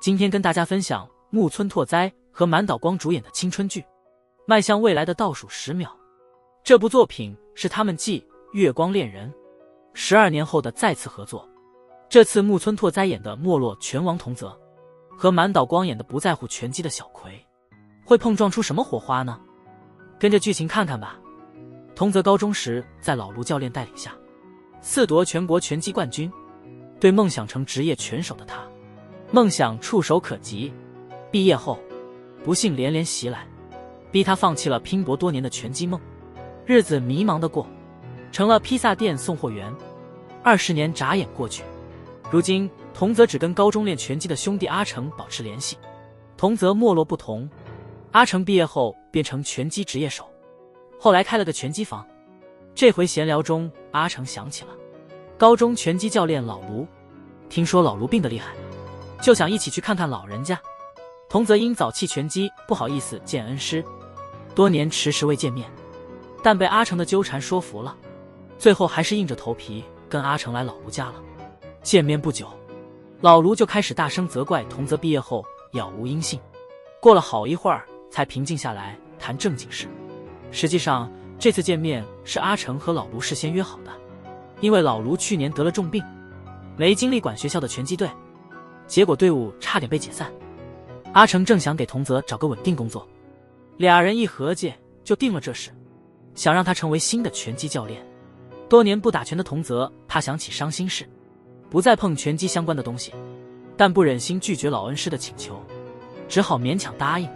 今天跟大家分享木村拓哉和满岛光主演的青春剧《迈向未来的倒数10秒》。这部作品是他们继《月光恋人》12年后的再次合作。这次木村拓哉演的没落拳王童泽，和满岛光演的不在乎拳击的小葵，会碰撞出什么火花呢？跟着剧情看看吧。童泽高中时在老卢教练带领下4夺全国拳击冠军，对梦想成职业拳手的他，梦想触手可及。毕业后，不幸连连袭来，逼他放弃了拼搏多年的拳击梦，日子迷茫的过，成了披萨店送货员。20年眨眼过去，如今童泽只跟高中练拳击的兄弟阿成保持联系。童泽没落不同，阿成毕业后变成拳击职业手，后来开了个拳击房。这回闲聊中，阿成想起了高中拳击教练老卢，听说老卢病得厉害，就想一起去看看老人家。童泽因早弃拳击不好意思见恩师，多年迟迟未见面，但被阿成的纠缠说服了，最后还是硬着头皮跟阿成来老卢家了。见面不久，老卢就开始大声责怪童泽毕业后杳无音信，过了好一会儿才平静下来谈正经事。实际上这次见面是阿成和老卢事先约好的，因为老卢去年得了重病，没精力管学校的拳击队，结果队伍差点被解散。阿成正想给童泽找个稳定工作，俩人一合计就定了这事，想让他成为新的拳击教练。多年不打拳的童泽，他想起伤心事，不再碰拳击相关的东西，但不忍心拒绝老恩师的请求，只好勉强答应。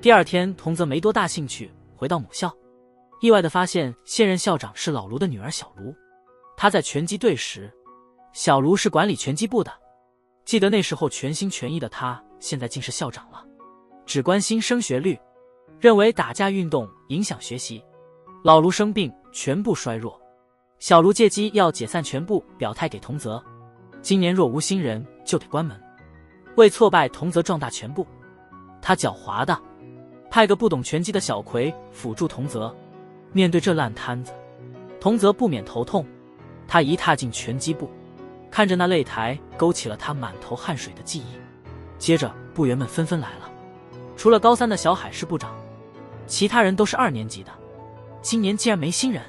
第二天，童泽没多大兴趣，回到母校，意外地发现现任校长是老卢的女儿小卢。他在拳击队时，小卢是管理拳击部的。记得那时候全心全意的他，现在竟是校长了，只关心升学率，认为打架运动影响学习。老卢生病，全部衰弱，小卢借机要解散全部，表态给童泽，今年若无新人就得关门。为挫败童泽壮大全部，他狡猾的派个不懂拳击的小葵辅助童泽。面对这烂摊子，童泽不免头痛。他一踏进拳击部，看着那擂台，勾起了他满头汗水的记忆。接着部员们纷纷来了，除了高3的小海是部长，其他人都是2年级的。今年竟然没新人，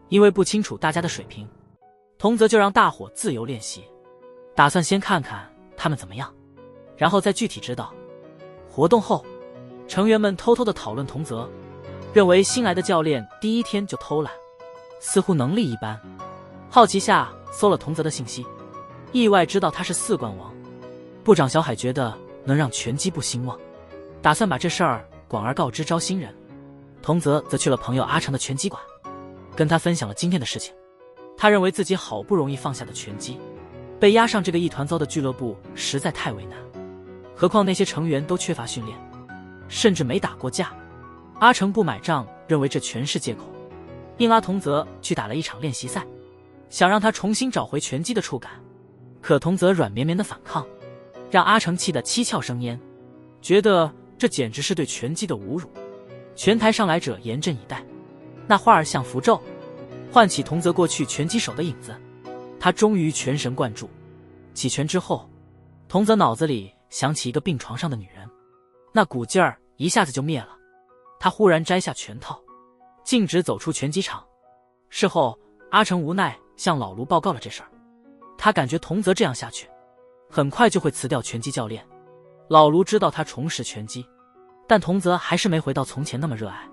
因为不清楚大家的水平，童泽就让大伙自由练习，打算先看看他们怎么样，然后再具体指导。活动后，成员们偷偷地讨论童泽，认为新来的教练第一天就偷懒，似乎能力一般。好奇下搜了童泽的信息，意外知道他是4冠王。部长小海觉得能让拳击部兴旺，打算把这事儿广而告之招新人。童泽则去了朋友阿成的拳击馆，跟他分享了今天的事情。他认为自己好不容易放下的拳击，被压上这个一团糟的俱乐部实在太为难，何况那些成员都缺乏训练，甚至没打过架。阿成不买账，认为这全是借口，硬拉童泽去打了一场练习赛，想让他重新找回拳击的触感。可童泽软绵绵的反抗，让阿成气得七窍生烟，觉得这简直是对拳击的侮辱。全台上来者严阵以待，那花儿像符咒，唤起童泽过去拳击手的影子。他终于全神贯注，起拳之后，童泽脑子里想起一个病床上的女人，那股劲儿一下子就灭了。他忽然摘下拳套，径直走出拳击场。事后阿成无奈向老卢报告了这事儿，他感觉童泽这样下去，很快就会辞掉拳击教练。老卢知道他重拾拳击，但童泽还是没回到从前那么热爱，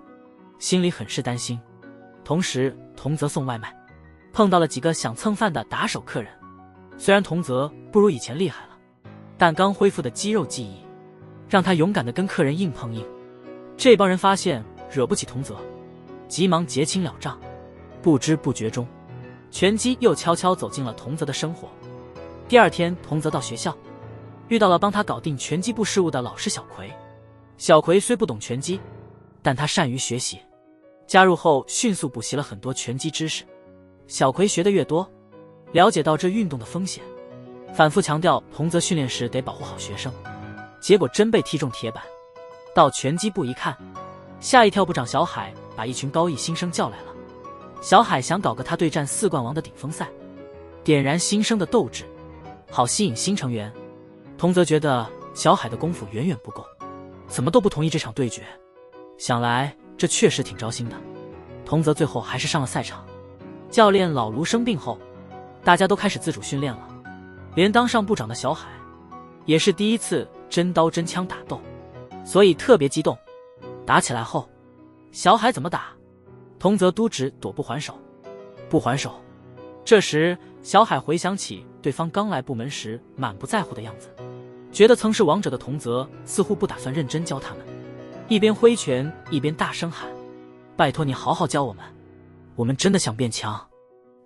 心里很是担心。同时童泽送外卖，碰到了几个想蹭饭的打手客人。虽然童泽不如以前厉害了，但刚恢复的肌肉记忆让他勇敢地跟客人硬碰硬。这帮人发现惹不起童泽，急忙结清了账。不知不觉中，拳击又悄悄走进了童泽的生活。第二天，童泽到学校，遇到了帮他搞定拳击部事务的老师小葵。小葵虽不懂拳击，但他善于学习，加入后迅速补习了很多拳击知识。小葵学得越多，了解到这运动的风险，反复强调童泽训练时得保护好学生，结果真被踢中铁板。到拳击部一看，吓一跳，部长小海把一群高一新生叫来了。小海想搞个他对战4冠王的顶峰赛，点燃新生的斗志。好吸引新成员。童泽觉得小海的功夫远远不够，怎么都不同意这场对决。想来这确实挺招心的。童泽最后还是上了赛场。教练老卢生病后，大家都开始自主训练了，连当上部长的小海也是第一次真刀真枪打斗，所以特别激动。打起来后，小海怎么打，童泽都只躲不还手，不还手。这时小海回想起对方刚来部门时满不在乎的样子，觉得曾是王者的童泽似乎不打算认真教他们，一边挥拳一边大声喊：拜托你好好教我们，我们真的想变强。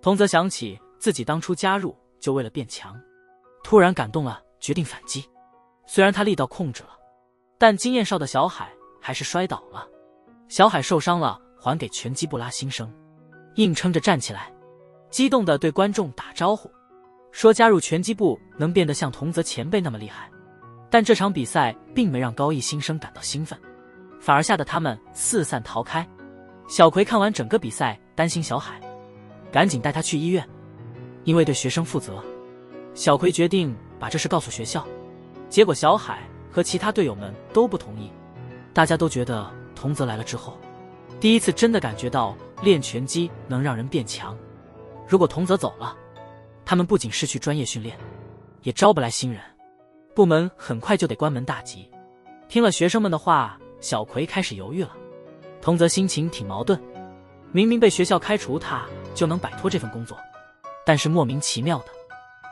童泽想起自己当初加入就为了变强，突然感动了，决定反击。虽然他力道控制了，但经验少的小海还是摔倒了。小海受伤了，还给拳击部拉新生，硬撑着站起来，激动地对观众打招呼，说加入拳击部能变得像童泽前辈那么厉害。但这场比赛并没让高一新生感到兴奋，反而吓得他们四散逃开。小葵看完整个比赛，担心小海，赶紧带他去医院。因为对学生负责，小葵决定把这事告诉学校。结果小海和其他队友们都不同意，大家都觉得童泽来了之后，第一次真的感觉到练拳击能让人变强。如果童泽走了，他们不仅失去专业训练，也招不来新人，部门很快就得关门大吉。听了学生们的话，小葵开始犹豫了。童泽心情挺矛盾，明明被学校开除他就能摆脱这份工作，但是莫名其妙的，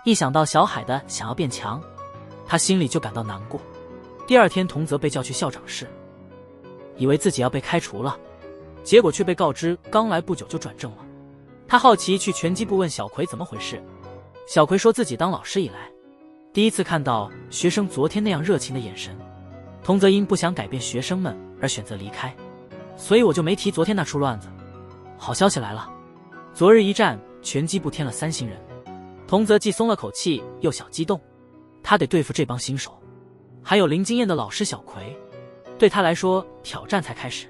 一想到小海的想要变强，他心里就感到难过。第二天童泽被叫去校长室，以为自己要被开除了，结果却被告知刚来不久就转正了。他好奇去拳击部问小葵怎么回事，小葵说自己当老师以来第一次看到学生昨天那样热情的眼神。童泽因不想改变学生们而选择离开，所以我就没提昨天那出乱子。好消息来了，昨日一战拳击部添了3新人。童泽既松了口气又小激动，他得对付这帮新手，还有零经验的老师小葵，对他来说挑战才开始。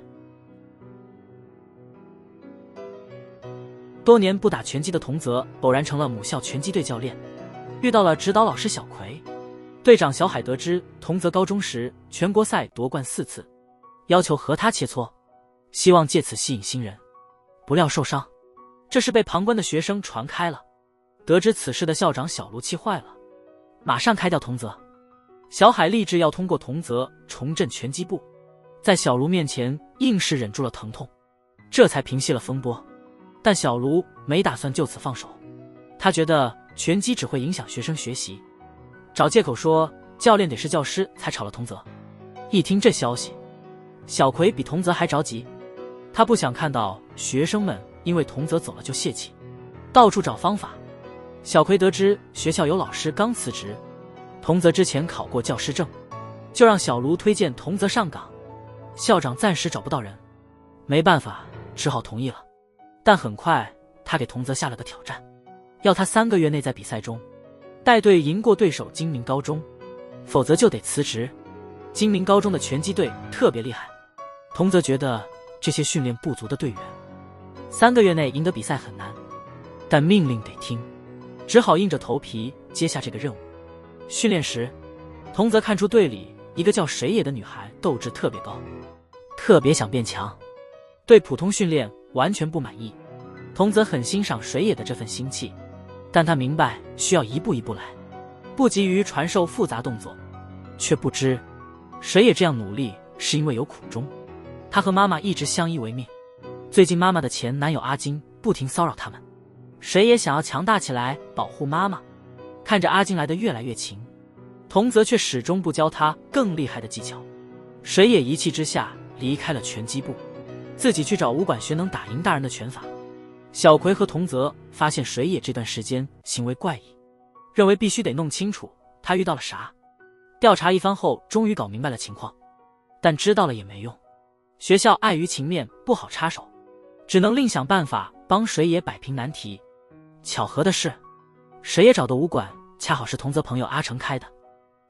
多年不打拳击的童泽偶然成了母校拳击队教练，遇到了指导老师小葵。队长小海得知童泽高中时全国赛夺冠4次，要求和他切磋，希望借此吸引新人，不料受伤。这事被旁观的学生传开了，得知此事的校长小卢气坏了，马上开掉童泽。小海立志要通过童泽重振拳击部，在小卢面前硬是忍住了疼痛，这才平息了风波。但小卢没打算就此放手，他觉得拳击只会影响学生学习，找借口说教练得是教师才炒了童泽。一听这消息，小葵比童泽还着急，他不想看到学生们因为童泽走了就泄气，到处找方法。小葵得知学校有老师刚辞职，童泽之前考过教师证，就让小卢推荐童泽上岗。校长暂时找不到人，没办法，只好同意了。但很快他给童泽下了个挑战，要他3个月内在比赛中带队赢过对手精明高中，否则就得辞职。精明高中的拳击队特别厉害，童泽觉得这些训练不足的队员3个月内赢得比赛很难，但命令得听，只好硬着头皮接下这个任务。训练时，童泽看出队里一个叫水野的女孩斗志特别高，特别想变强，对普通训练完全不满意。童泽很欣赏水野的这份心气，但他明白需要一步一步来，不急于传授复杂动作，却不知水野这样努力是因为有苦衷。他和妈妈一直相依为命，最近妈妈的前男友阿金不停骚扰他们，水野想要强大起来保护妈妈。看着阿金来得越来越勤，童泽却始终不教他更厉害的技巧。水野一气之下离开了拳击部，自己去找武馆学能打赢大人的拳法。小葵和童泽发现水野这段时间行为怪异，认为必须得弄清楚他遇到了啥。调查一番后终于搞明白了情况，但知道了也没用，学校碍于情面不好插手，只能另想办法帮水野摆平难题。巧合的是，水野找的武馆恰好是童泽朋友阿成开的。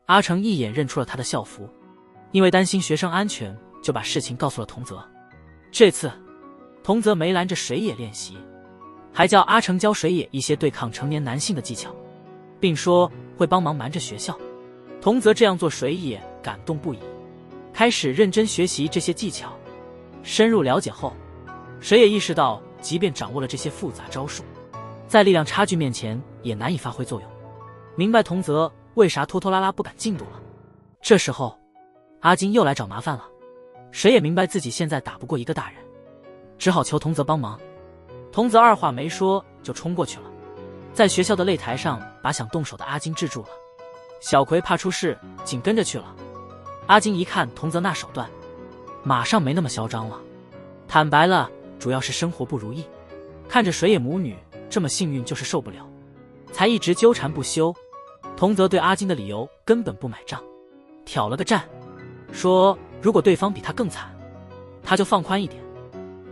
阿成一眼认出了他的校服，因为担心学生安全，就把事情告诉了童泽。这次童泽没拦着水野练习，还叫阿成教水野一些对抗成年男性的技巧，并说会帮忙瞒着学校。童泽这样做，水野感动不已，开始认真学习这些技巧。深入了解后，水野意识到，即便掌握了这些复杂招数，在力量差距面前也难以发挥作用。明白童泽为啥拖拖拉拉不赶进度了。这时候，阿金又来找麻烦了。水野明白自己现在打不过一个大人，只好求童泽帮忙。童泽二话没说就冲过去了，在学校的擂台上把想动手的阿金制住了。小葵怕出事，紧跟着去了。阿金一看童泽那手段，马上没那么嚣张了。坦白了，主要是生活不如意，看着水野母女这么幸运就是受不了，才一直纠缠不休。童泽对阿金的理由根本不买账，挑了个战，说如果对方比他更惨，他就放宽一点，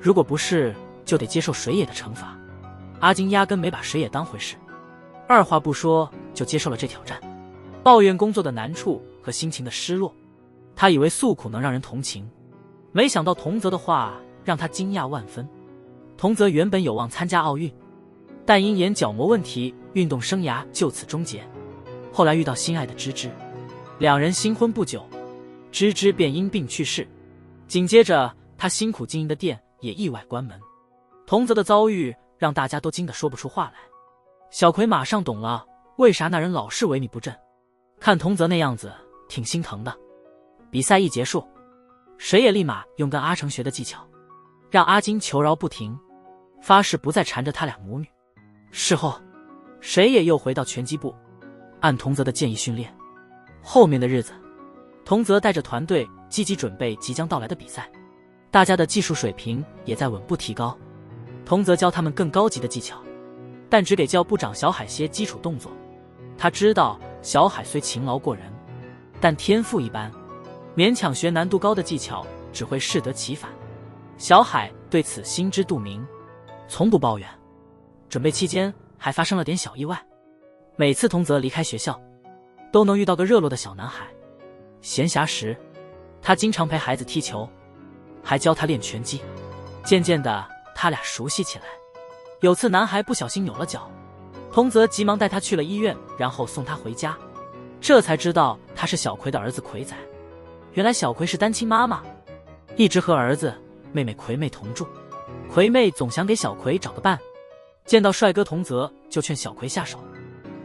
如果不是就得接受水野的惩罚。阿金压根没把水野当回事，二话不说就接受了这挑战，抱怨工作的难处和心情的失落。他以为诉苦能让人同情，没想到童泽的话让他惊讶万分。童泽原本有望参加奥运，但因眼角膜问题，运动生涯就此终结。后来遇到心爱的芝芝，两人新婚不久，芝芝便因病去世。紧接着他辛苦经营的店也意外关门。童泽的遭遇让大家都惊得说不出话来。小葵马上懂了为啥那人老是萎靡不振，看童泽那样子挺心疼的。比赛一结束，水野立马用跟阿成学的技巧，让阿金求饶不停，发誓不再缠着他俩母女。事后，水野又回到拳击部，按童泽的建议训练。后面的日子，童泽带着团队积极准备即将到来的比赛，大家的技术水平也在稳步提高。童泽教他们更高级的技巧，但只给教部长小海些基础动作。他知道小海虽勤劳过人，但天赋一般，勉强学难度高的技巧只会适得其反。小海对此心知肚明，从不抱怨。准备期间还发生了点小意外，每次童泽离开学校都能遇到个热络的小男孩。闲暇时他经常陪孩子踢球，还教他练拳击。渐渐的他俩熟悉起来。有次男孩不小心扭了脚，童泽急忙带他去了医院，然后送他回家。这才知道他是小葵的儿子葵仔。原来小葵是单亲妈妈，一直和儿子妹妹葵妹同住。葵妹总想给小葵找个伴，见到帅哥童泽就劝小葵下手。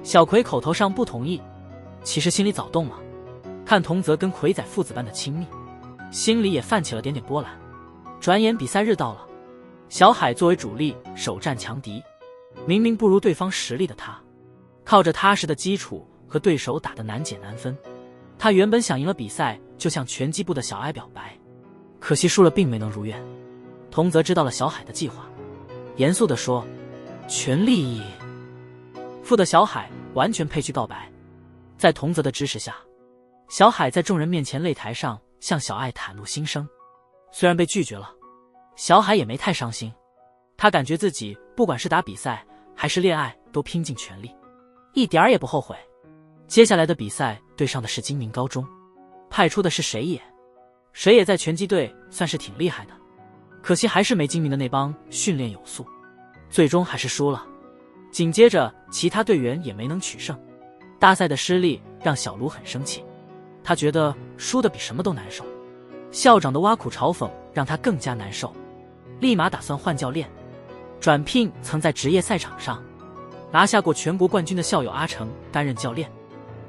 小葵口头上不同意，其实心里早动了。看童泽跟葵仔父子般的亲密，心里也泛起了点点波澜。转眼比赛日到了，小海作为主力首战强敌，明明不如对方实力的他，靠着踏实的基础和对手打得难解难分。他原本想赢了比赛，就向拳击部的小艾表白，可惜输了并没能如愿。童泽知道了小海的计划，严肃地说：全力以赴的小海完全配去告白。在童泽的支持下，小海在众人面前擂台上向小艾袒露心声。虽然被拒绝了，小海也没太伤心，他感觉自己不管是打比赛还是恋爱都拼尽全力，一点儿也不后悔。接下来的比赛对上的是金明高中，派出的是水野。水野在拳击队算是挺厉害的，可惜还是没金明的那帮训练有素，最终还是输了。紧接着其他队员也没能取胜。大赛的失利让小卢很生气，他觉得输的比什么都难受。校长的挖苦嘲讽让他更加难受，立马打算换教练，转聘曾在职业赛场上拿下过全国冠军的校友阿成担任教练。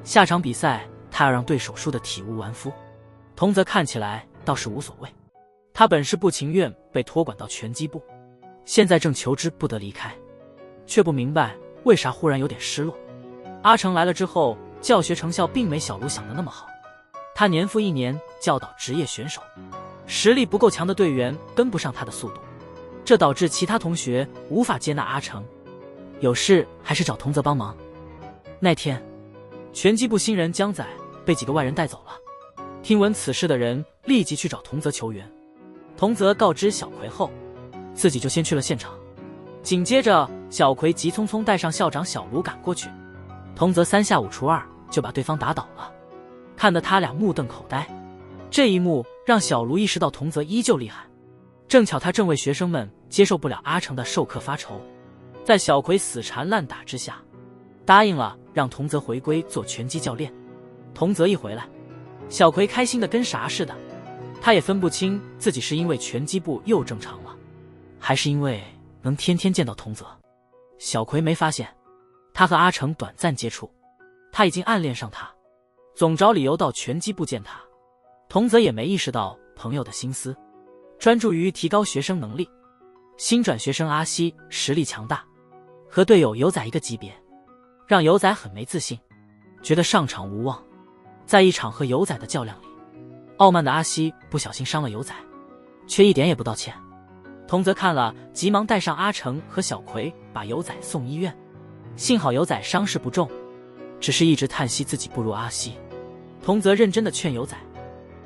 下场比赛他要让对手输得体无完肤。童泽看起来倒是无所谓，他本是不情愿被托管到拳击部，现在正求之不得离开，却不明白为啥忽然有点失落。阿成来了之后，教学成效并没小卢想的那么好，他年复一年教导职业选手，实力不够强的队员跟不上他的速度，这导致其他同学无法接纳阿成，有事还是找童泽帮忙。那天拳击部新人江仔被几个外人带走了，听闻此事的人立即去找童泽求援。童泽告知小葵后，自己就先去了现场。紧接着小葵急匆匆带上校长小卢赶过去，童泽3下5除2就把对方打倒了，看得他俩目瞪口呆。这一幕让小卢意识到童泽依旧厉害，正巧他正为学生们接受不了阿成的授课发愁。在小葵死缠烂打之下，答应了让童泽回归做拳击教练。童泽一回来，小葵开心的跟啥似的，他也分不清自己是因为拳击部又正常了，还是因为能天天见到童泽。小葵没发现他和阿成短暂接触，他已经暗恋上他，总找理由到拳击部见他。童泽也没意识到朋友的心思，专注于提高学生能力。新转学生阿西实力强大，和队友游仔一个级别，让游仔很没自信，觉得上场无望。在一场和游仔的较量里，傲慢的阿西不小心伤了游仔，却一点也不道歉。童泽看了，急忙带上阿成和小葵把游仔送医院。幸好游仔伤势不重，只是一直叹息自己不如阿西。童泽认真的劝游仔，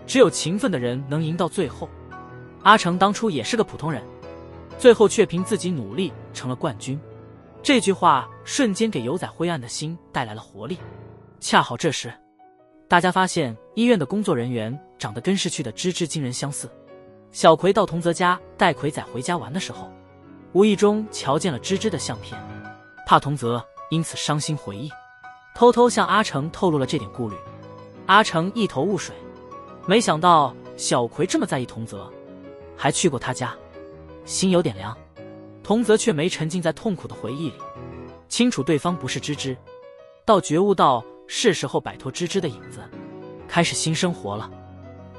只有勤奋的人能赢到最后。阿成当初也是个普通人，最后却凭自己努力成了冠军。这句话瞬间给游仔灰暗的心带来了活力。恰好这时，大家发现医院的工作人员长得跟逝去的芝芝惊人相似。小葵到童泽家带葵仔回家玩的时候，无意中瞧见了芝芝的相片，怕童泽因此伤心回忆，偷偷向阿成透露了这点顾虑。阿成一头雾水，没想到小葵这么在意童泽，还去过他家，心有点凉。童泽却没沉浸在痛苦的回忆里，清楚对方不是芝芝，倒觉悟到是时候摆脱芝芝的影子，开始新生活了。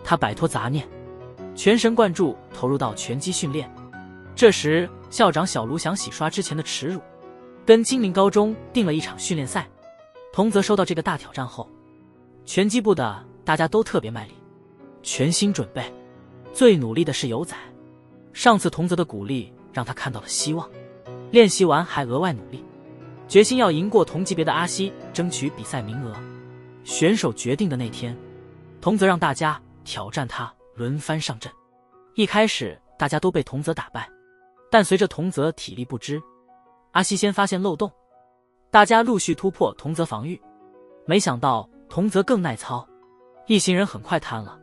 他摆脱杂念，全神贯注投入到拳击训练。这时校长小卢想洗刷之前的耻辱，跟金陵高中定了一场训练赛。童泽收到这个大挑战后，拳击部的大家都特别卖力，全心准备。最努力的是游仔，上次童泽的鼓励让他看到了希望，练习完还额外努力，决心要赢过同级别的阿西，争取比赛名额。选手决定的那天，童泽让大家挑战他，轮番上阵。一开始大家都被童泽打败，但随着童泽体力不支，阿西先发现漏洞，大家陆续突破童泽防御。没想到童泽更耐操，一行人很快瘫了，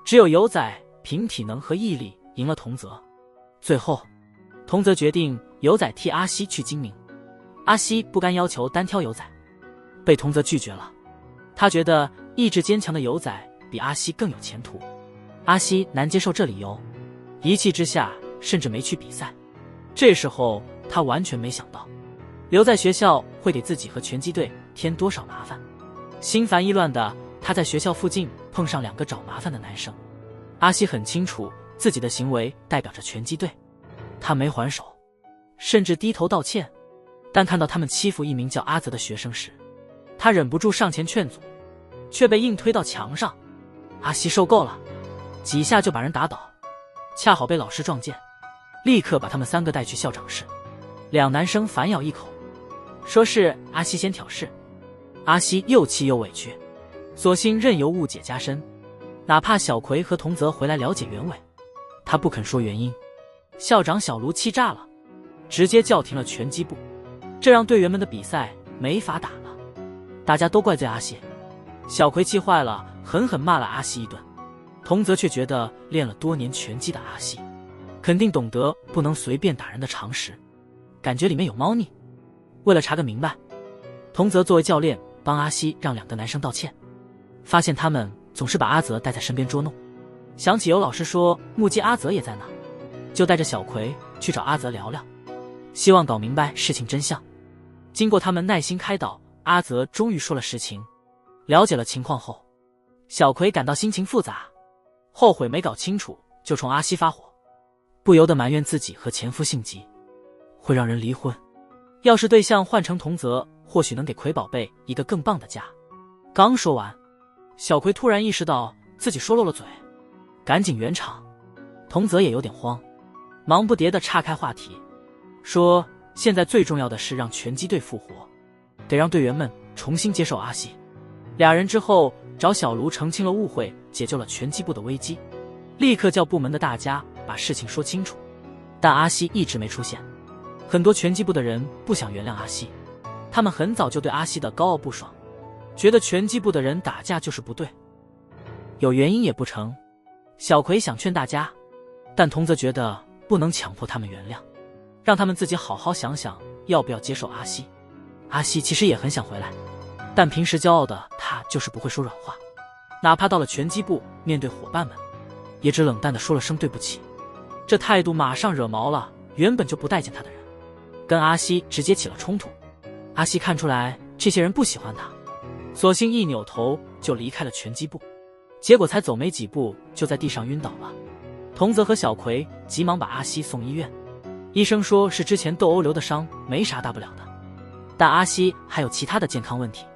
只有游仔凭体能和毅力赢了童泽。最后童泽决定游仔替阿西去精明。阿西不甘要求单挑游仔，被童泽拒绝了。他觉得意志坚强的游仔比阿西更有前途。阿西难接受这理由，一气之下甚至没去比赛。这时候他完全没想到留在学校会给自己和拳击队添多少麻烦。心烦意乱的他在学校附近碰上2个找麻烦的男生。阿西很清楚自己的行为代表着拳击队，他没还手，甚至低头道歉。但看到他们欺负一名叫阿泽的学生时，他忍不住上前劝阻，却被硬推到墙上。阿西受够了，几下就把人打倒，恰好被老师撞见，立刻把他们3个带去校长室。2男生反咬一口，说是阿西先挑事。阿西又气又委屈，索性任由误解加深，哪怕小葵和童泽回来了解原委，他不肯说原因。校长小卢气炸了，直接叫停了拳击部，这让队员们的比赛没法打了。大家都怪罪阿西，小葵气坏了，狠狠骂了阿西一顿。童泽却觉得练了多年拳击的阿西肯定懂得不能随便打人的常识，感觉里面有猫腻。为了查个明白，童泽作为教练帮阿西让2个男生道歉，发现他们总是把阿泽带在身边捉弄。想起有老师说目击阿泽也在那，就带着小葵去找阿泽聊聊，希望搞明白事情真相。经过他们耐心开导，阿泽终于说了实情。了解了情况后，小葵感到心情复杂，后悔没搞清楚就冲阿西发火，不由得埋怨自己和前夫性急，会让人离婚。要是对象换成童泽，或许能给葵宝贝一个更棒的家。刚说完，小葵突然意识到自己说漏了嘴，赶紧圆场。童泽也有点慌，忙不迭地岔开话题，说现在最重要的是让拳击队复活，得让队员们重新接受阿西。2人之后找小卢澄清了误会，解救了拳击部的危机，立刻叫部门的大家把事情说清楚。但阿西一直没出现，很多拳击部的人不想原谅阿西，他们很早就对阿西的高傲不爽，觉得拳击部的人打架就是不对，有原因也不成。小葵想劝大家，但童泽觉得不能强迫他们原谅，让他们自己好好想想要不要接受阿西。阿西其实也很想回来，但平时骄傲的他就是不会说软话，哪怕到了拳击部，面对伙伴们，也只冷淡地说了声对不起。这态度马上惹毛了原本就不待见他的人，跟阿西直接起了冲突。阿西看出来这些人不喜欢他，索性一扭头就离开了拳击部，结果才走没几步就在地上晕倒了。童泽和小葵急忙把阿西送医院，医生说是之前斗殴留的伤，没啥大不了的，但阿西还有其他的健康问题，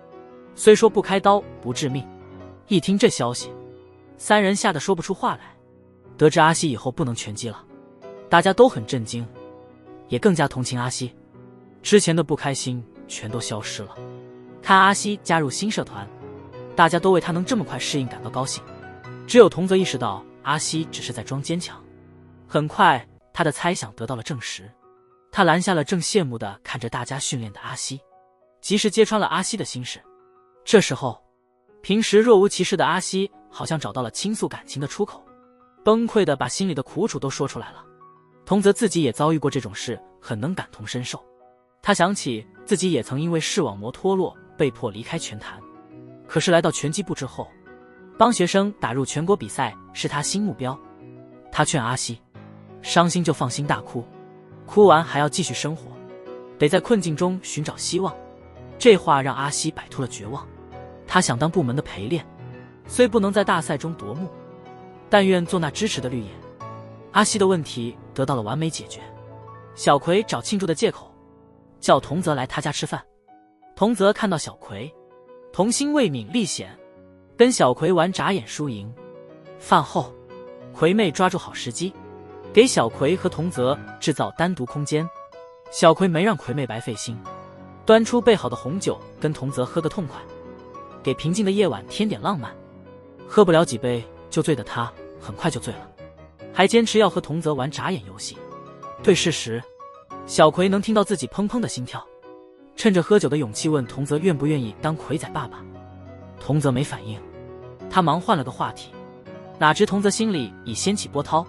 虽说不开刀不致命。一听这消息，三人吓得说不出话来。得知阿西以后不能拳击了，大家都很震惊，也更加同情阿西，之前的不开心全都消失了。看阿西加入新社团，大家都为他能这么快适应感到高兴，只有童泽意识到阿西只是在装坚强。很快他的猜想得到了证实，他拦下了正羡慕地看着大家训练的阿西，及时揭穿了阿西的心事。这时候平时若无其事的阿西好像找到了倾诉感情的出口，崩溃地把心里的苦楚都说出来了。童泽自己也遭遇过这种事，很能感同身受。他想起自己也曾因为视网膜脱落被迫离开拳坛，可是来到拳击部之后，帮学生打入全国比赛是他新目标。他劝阿西伤心就放心大哭，哭完还要继续生活，得在困境中寻找希望。这话让阿西摆脱了绝望。他想当部门的陪练，虽不能在大赛中夺目，但愿做那支持的绿叶。阿西的问题得到了完美解决。小葵找庆祝的借口，叫童泽来他家吃饭。童泽看到小葵，童心未泯历险，跟小葵玩眨眼输赢。饭后，葵妹抓住好时机，给小葵和童泽制造单独空间。小葵没让葵妹白费心，端出备好的红酒跟童泽喝个痛快，给平静的夜晚添点浪漫。喝不了几杯就醉的他很快就醉了，还坚持要和童泽玩眨眼游戏。对视时，小葵能听到自己砰砰的心跳，趁着喝酒的勇气问童泽愿不愿意当葵仔爸爸。童泽没反应，他忙换了个话题，哪知童泽心里已掀起波涛。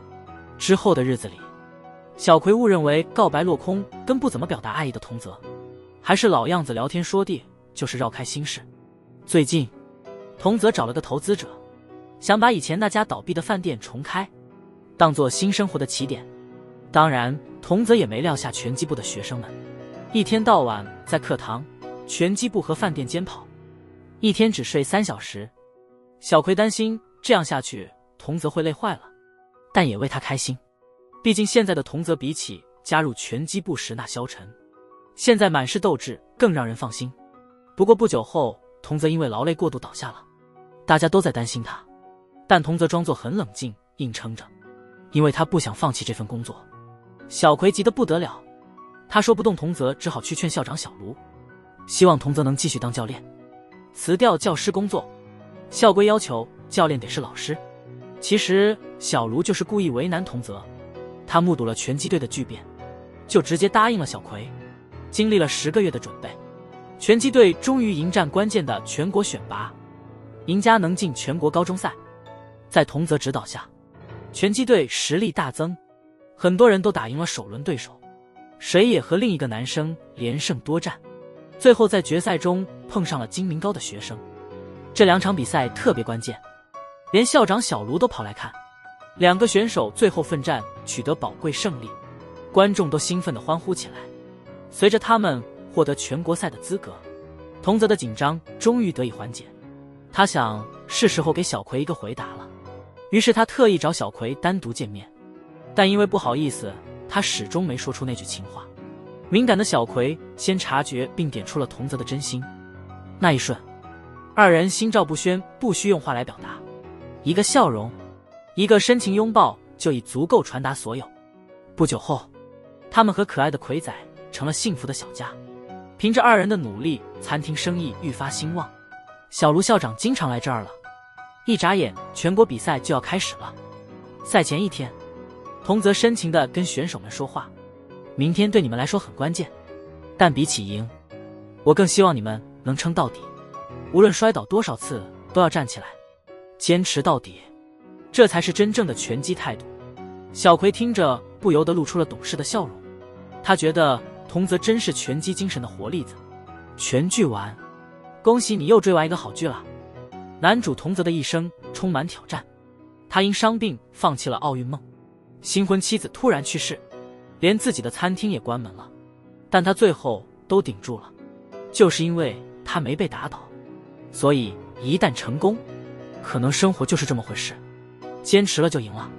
之后的日子里，小葵误认为告白落空跟不怎么表达爱意的童泽，还是老样子聊天说地，就是绕开心事。最近童泽找了个投资者，想把以前那家倒闭的饭店重开，当做新生活的起点。当然童泽也没撂下拳击部的学生们，一天到晚在课堂、拳击部和饭店间跑，一天只睡3小时。小葵担心这样下去童泽会累坏了，但也为他开心。毕竟现在的童泽比起加入拳击部时那消沉，现在满是斗志，更让人放心。不过不久后，童泽因为劳累过度倒下了，大家都在担心他，但童泽装作很冷静，硬撑着，因为他不想放弃这份工作。小葵急得不得了，他说不动童泽，只好去劝校长小卢，希望童泽能继续当教练，辞掉教师工作。校规要求教练得是老师，其实小卢就是故意为难童泽。他目睹了拳击队的巨变，就直接答应了小葵。经历了10个月的准备，拳击队终于迎战关键的全国选拔，赢家能进全国高中赛。在童泽指导下，拳击队实力大增，很多人都打赢了首轮对手，谁也和另一个男生连胜多战，最后在决赛中碰上了金明高的学生。这2场比赛特别关键，连校长小卢都跑来看。2个选手最后奋战，取得宝贵胜利，观众都兴奋地欢呼起来。随着他们获得全国赛的资格，童泽的紧张终于得以缓解。他想是时候给小葵一个回答了，于是他特意找小葵单独见面，但因为不好意思，他始终没说出那句情话。敏感的小葵先察觉并点出了童泽的真心，那一瞬，2人心照不宣，不需用话来表达，一个笑容，一个深情拥抱就已足够传达所有。不久后，他们和可爱的葵仔成了幸福的小家。凭着2人的努力，餐厅生意愈发兴旺，小卢校长经常来这儿了。一眨眼，全国比赛就要开始了。赛前1天，童泽深情地跟选手们说话，明天对你们来说很关键，但比起赢，我更希望你们能撑到底，无论摔倒多少次都要站起来，坚持到底，这才是真正的拳击态度。小葵听着不由得露出了懂事的笑容，他觉得童泽真是拳击精神的活例子，全剧完，恭喜你又追完一个好剧了。男主童泽的一生充满挑战，他因伤病放弃了奥运梦，新婚妻子突然去世，连自己的餐厅也关门了，但他最后都顶住了，就是因为他没被打倒。所以一旦成功，可能生活就是这么回事，坚持了就赢了。